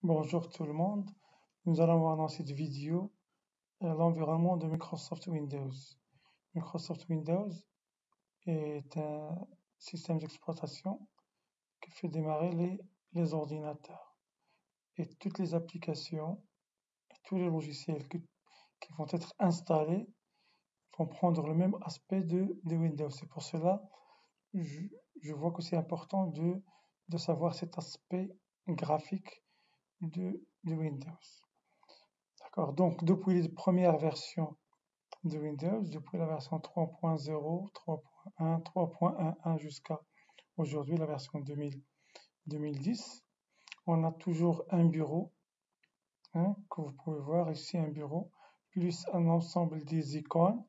Bonjour tout le monde, nous allons voir dans cette vidéo l'environnement de Microsoft Windows. Microsoft Windows est un système d'exploitation qui fait démarrer les ordinateurs et toutes les applications, et tous les logiciels qui vont être installés vont prendre le même aspect de Windows. C'est pour cela je, je vois que c'est important de savoir cet aspect graphique de Windows. D'accord. Donc, depuis les premières versions de Windows, depuis la version 3.0, 3.1, 3.11 jusqu'à aujourd'hui, la version 2010, on a toujours un bureau, hein, que vous pouvez voir ici, un bureau, plus un ensemble des icônes.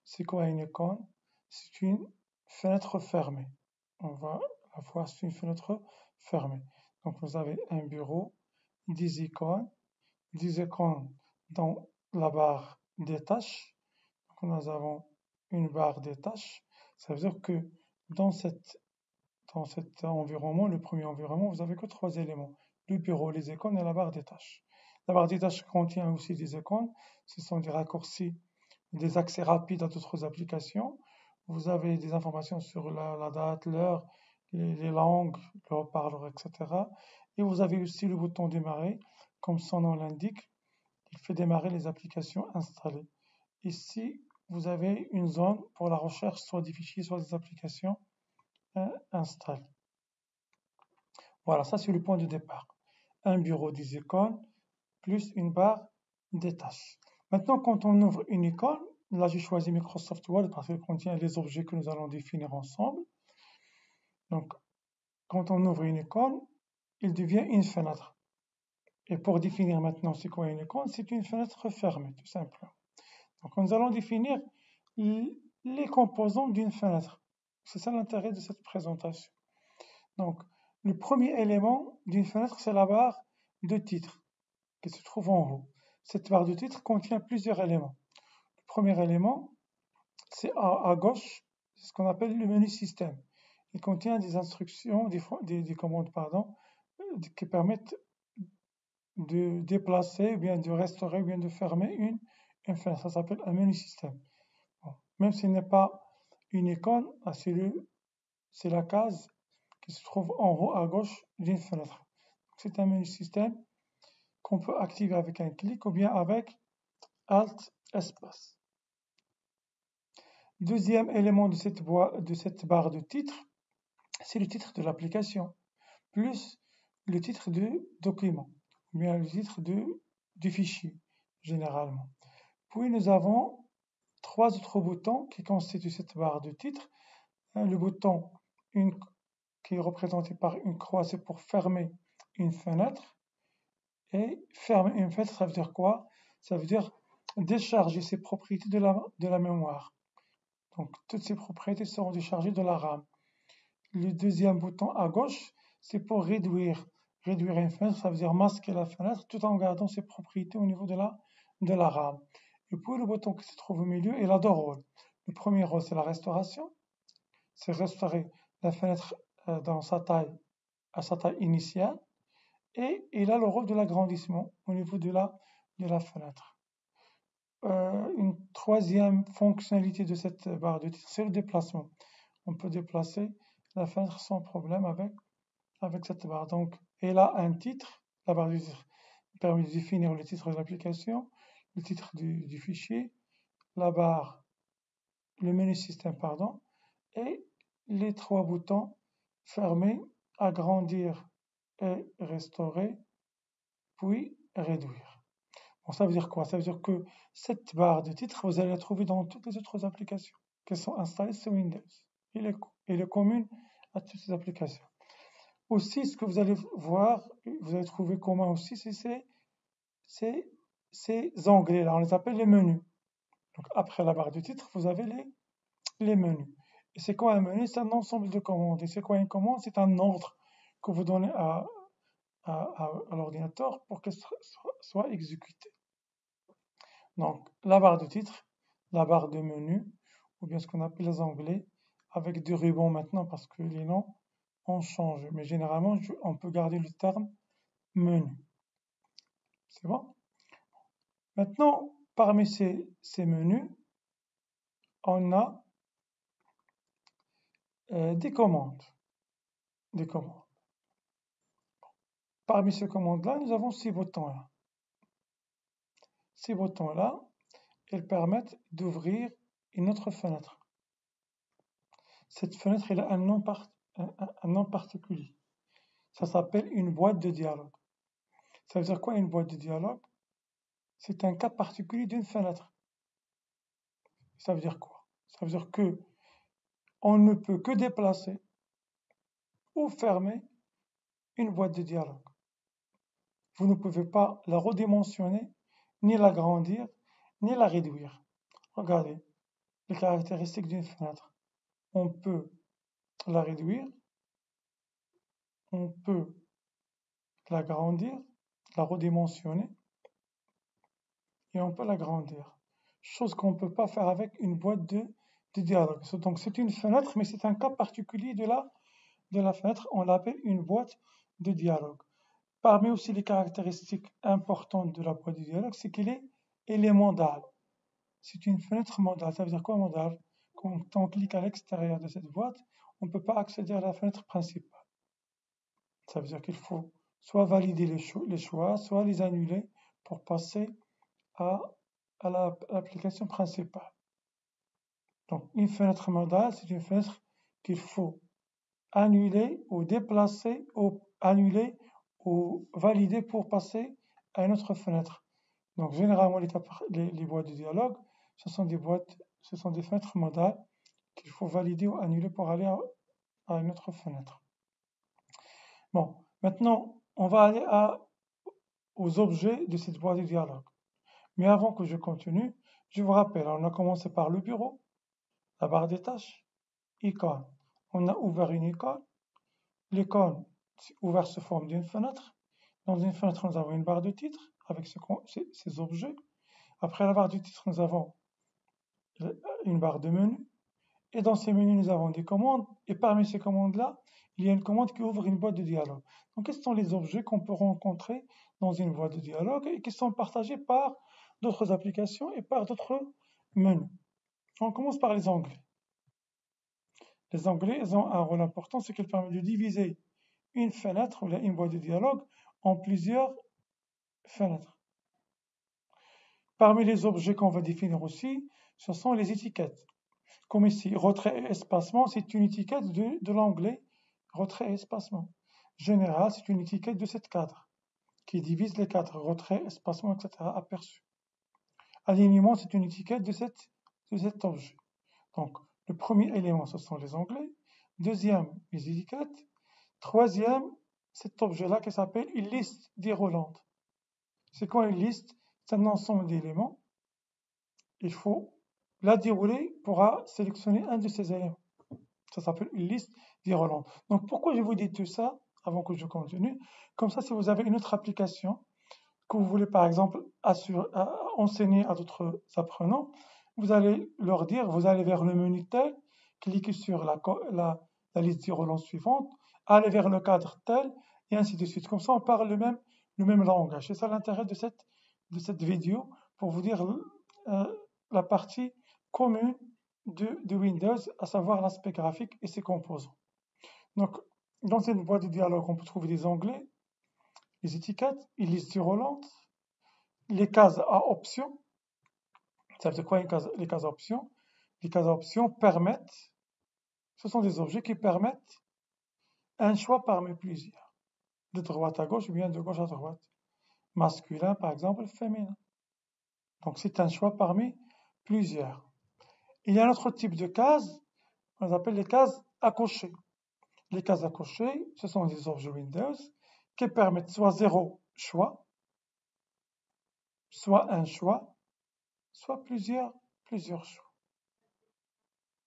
C'est quoi une icône? C'est une fenêtre fermée. On va la voir, c'est une fenêtre fermée. Donc, vous avez un bureau, des icônes dans la barre des tâches. Donc nous avons une barre des tâches. Ça veut dire que dans cet environnement, le premier environnement, vous n'avez que trois éléments. Le bureau, les icônes et la barre des tâches. La barre des tâches contient aussi des icônes. Ce sont des raccourcis, des accès rapides à d'autres applications. Vous avez des informations sur la date, l'heure, les langues, le haut-parleur, etc. Et vous avez aussi le bouton démarrer, comme son nom l'indique. Il fait démarrer les applications installées. Ici, vous avez une zone pour la recherche soit des fichiers, soit des applications installées. Voilà, ça c'est le point de départ. Un bureau des icônes plus une barre des tâches. Maintenant, quand on ouvre une icône, là j'ai choisi Microsoft Word parce qu'elle contient les objets que nous allons définir ensemble. Donc, quand on ouvre une icône, il devient une fenêtre. Et pour définir maintenant c'est quoi une icône, c'est une fenêtre fermée, tout simplement. Donc nous allons définir les composants d'une fenêtre. C'est ça l'intérêt de cette présentation. Donc le premier élément d'une fenêtre, c'est la barre de titre qui se trouve en haut. Cette barre de titre contient plusieurs éléments. Le premier élément, c'est à gauche, c'est ce qu'on appelle le menu système. Il contient des instructions, des commandes, pardon, qui permettent de déplacer, ou bien de restaurer, ou bien de fermer une fenêtre. Ça s'appelle un menu système. Bon. Même s'il n'est pas une icône, c'est la case qui se trouve en haut à gauche d'une fenêtre. C'est un menu système qu'on peut activer avec un clic ou bien avec Alt espace. Deuxième élément de cette barre de titre, c'est le titre de l'application, plus le titre du document, ou bien le titre du fichier, généralement. Puis nous avons trois autres boutons qui constituent cette barre de titre. Le bouton qui est représenté par une croix, c'est pour fermer une fenêtre. Et fermer une fenêtre, ça veut dire quoi? Ça veut dire décharger ses propriétés de la mémoire. Donc toutes ces propriétés seront déchargées de la RAM. Le deuxième bouton à gauche, c'est pour réduire une fenêtre, ça veut dire masquer la fenêtre tout en gardant ses propriétés au niveau de la RAM. Et puis le bouton qui se trouve au milieu, il a deux rôles. Le premier rôle, c'est la restauration. C'est restaurer la fenêtre à sa taille initiale. Et il a le rôle de l'agrandissement au niveau de la fenêtre. Une troisième fonctionnalité de cette barre de titre, c'est le déplacement. On peut déplacer la fenêtre sans problème avec cette barre. Donc, elle a un titre, la barre de titre permet de définir le titre de l'application, le titre du fichier, la barre, le menu système, pardon, et les trois boutons fermer, agrandir et restaurer, puis réduire. Bon, ça veut dire quoi? Ça veut dire que cette barre de titre, vous allez la trouver dans toutes les autres applications qui sont installées sur Windows. Elle est commune à toutes ces applications. Aussi, ce que vous allez voir, vous allez trouver commun aussi, c'est ces onglets-là, on les appelle les menus. Donc après la barre de titre, vous avez les menus. Et c'est quoi un menu? C'est un ensemble de commandes. Et c'est quoi une commande? C'est un ordre que vous donnez à l'ordinateur pour qu'elle soit exécutée. Donc la barre de titre, la barre de menu, ou bien ce qu'on appelle les onglets, avec des rubans maintenant parce que les noms ont changé. Mais généralement, on peut garder le terme menu. C'est bon? Maintenant, parmi ces menus, on a des commandes. Des commandes. Parmi ces commandes-là, nous avons ces boutons-là. Ces boutons-là, ils permettent d'ouvrir une autre fenêtre. Cette fenêtre, elle a un nom particulier. Ça s'appelle une boîte de dialogue. Ça veut dire quoi une boîte de dialogue? C'est un cas particulier d'une fenêtre. Ça veut dire quoi? Ça veut dire que on ne peut que déplacer ou fermer une boîte de dialogue. Vous ne pouvez pas la redimensionner, ni l'agrandir, ni la réduire. Regardez les caractéristiques d'une fenêtre. On peut la réduire, on peut l'agrandir, la redimensionner, et on peut l'agrandir. Chose qu'on ne peut pas faire avec une boîte de dialogue. Donc c'est une fenêtre, mais c'est un cas particulier de la fenêtre. On l'appelle une boîte de dialogue. Parmi aussi les caractéristiques importantes de la boîte de dialogue, c'est qu'elle est modale. C'est une fenêtre modale. Ça veut dire quoi modale? Quand on clique à l'extérieur de cette boîte, on ne peut pas accéder à la fenêtre principale. Ça veut dire qu'il faut soit valider les choix, soit les annuler pour passer à l'application principale. Donc une fenêtre modale, c'est une fenêtre qu'il faut annuler ou déplacer ou annuler ou valider pour passer à une autre fenêtre. Donc généralement les boîtes de dialogue, ce sont des fenêtres modales qu'il faut valider ou annuler pour aller à une autre fenêtre. Bon, maintenant on va aller aux objets de cette boîte de dialogue. Mais avant que je continue, je vous rappelle, on a commencé par le bureau, la barre des tâches, icône. On a ouvert une icône. L'icône ouverte sous forme d'une fenêtre. Dans une fenêtre, nous avons une barre de titre avec ces objets. Après la barre de titre, nous avons une barre de menu. Et dans ces menus, nous avons des commandes. Et parmi ces commandes-là, il y a une commande qui ouvre une boîte de dialogue. Donc, quels sont les objets qu'on peut rencontrer dans une boîte de dialogue et qui sont partagés par d'autres applications et par d'autres menus? On commence par les onglets. Les onglets, ils ont un rôle important, c'est qu'ils permettent de diviser une fenêtre ou une boîte de dialogue en plusieurs fenêtres. Parmi les objets qu'on va définir aussi, ce sont les étiquettes. Comme ici, retrait et espacement, c'est une étiquette de l'onglet retrait et espacement. Général, c'est une étiquette de cette cadre qui divise les cadres retrait, espacement, etc. aperçu. Alignement, c'est une étiquette de cet objet. Donc, le premier élément, ce sont les onglets. Deuxième, les étiquettes. Troisième, cet objet-là qui s'appelle une liste déroulante. C'est quoi une liste? C'est un ensemble d'éléments. Il faut la dérouler pour sélectionner un de ces éléments. Ça s'appelle une liste déroulante. Donc pourquoi je vous dis tout ça avant que je continue? Comme ça, si vous avez une autre application que vous voulez par exemple enseigner à d'autres apprenants, vous allez leur dire, vous allez vers le menu tel, cliquez sur la liste déroulante suivante, allez vers le cadre tel, et ainsi de suite. Comme ça, on parle le même langage. C'est ça l'intérêt de cette vidéo, pour vous dire la partie commune de Windows, à savoir l'aspect graphique et ses composants. Donc, dans cette boîte de dialogue, on peut trouver des onglets, les étiquettes, une liste déroulante, les cases à options. Ça veut dire quoi les cases à options? Les cases à options permettent, ce sont des objets qui permettent un choix parmi plusieurs, de droite à gauche ou bien de gauche à droite. Masculin, par exemple, féminin. Donc c'est un choix parmi plusieurs. Il y a un autre type de cases, on les appelle les cases à cocher. Les cases à cocher, ce sont des objets Windows qui permettent soit zéro choix, soit un choix, soit plusieurs choix.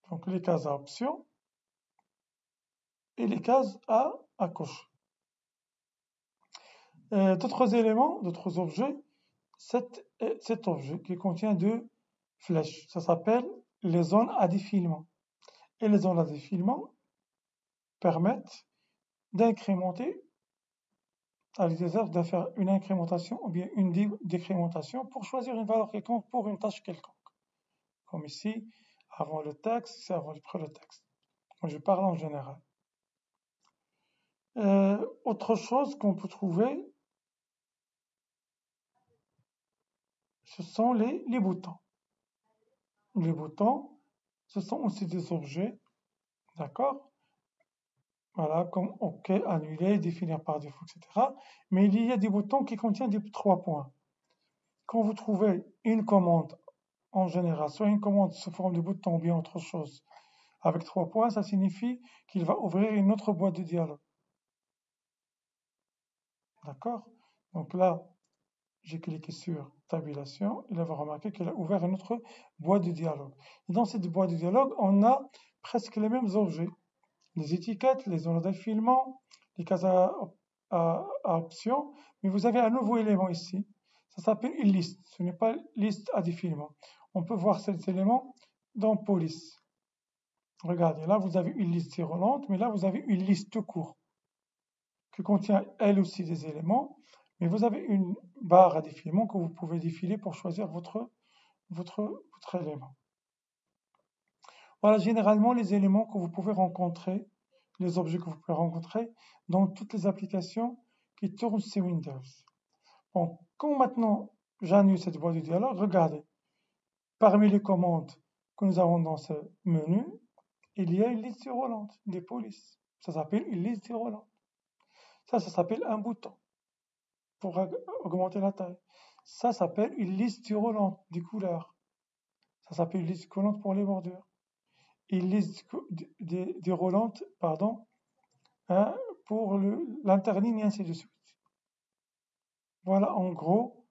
Donc les cases à options et les cases à cocher. D'autres éléments, d'autres objets, cet objet qui contient deux flèches, ça s'appelle les zones à défilement. Et les zones à défilement permettent d'incrémenter à l'utilisateur de faire une incrémentation ou bien une décrémentation pour choisir une valeur quelconque pour une tâche quelconque. Comme ici, avant le texte, c'est après le texte. Moi, je parle en général. Autre chose qu'on peut trouver, ce sont les boutons. Les boutons, ce sont aussi des objets, d'accord? Voilà, comme OK, annuler, définir par défaut, etc. Mais il y a des boutons qui contiennent des 3 points. Quand vous trouvez une commande, en général, soit une commande sous forme de bouton ou bien autre chose, avec 3 points, ça signifie qu'il va ouvrir une autre boîte de dialogue. D'accord? Donc là, j'ai cliqué sur tabulation, il va remarquer qu'il a ouvert une autre boîte de dialogue. Et dans cette boîte de dialogue, on a presque les mêmes objets. Les étiquettes, les zones d'affilement, les cases à options, mais vous avez un nouveau élément ici. Ça s'appelle une liste. Ce n'est pas liste à défilement. On peut voir cet élément dans police. Regardez, là vous avez une liste déroulante, mais là vous avez une liste tout court qui contient elle aussi des éléments, mais vous avez une barre à défilement que vous pouvez défiler pour choisir votre élément. Voilà généralement les éléments que vous pouvez rencontrer, les objets que vous pouvez rencontrer dans toutes les applications qui tournent sur Windows. Bon, quand maintenant j'annule cette boîte de dialogue, regardez, parmi les commandes que nous avons dans ce menu, il y a une liste déroulante des polices. Ça s'appelle une liste déroulante. Ça s'appelle un bouton pour augmenter la taille. Ça s'appelle une liste déroulante des couleurs. Ça s'appelle une liste déroulante pour les bordures. Une liste déroulante, pardon, hein, pour l'interligne et ainsi de suite. Voilà en gros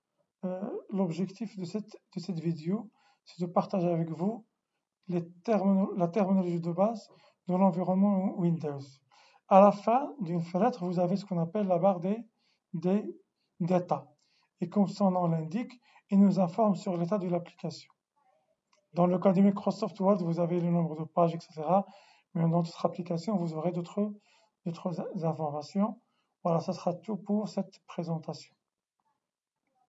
l'objectif de cette vidéo, c'est de partager avec vous la terminologie de base de l'environnement Windows. À la fin d'une fenêtre, vous avez ce qu'on appelle la barre des data. Et comme son nom l'indique, il nous informe sur l'état de l'application. Dans le cas de Microsoft Word, vous avez le nombre de pages, etc. Mais dans d'autres applications, vous aurez d'autres informations. Voilà, ça sera tout pour cette présentation.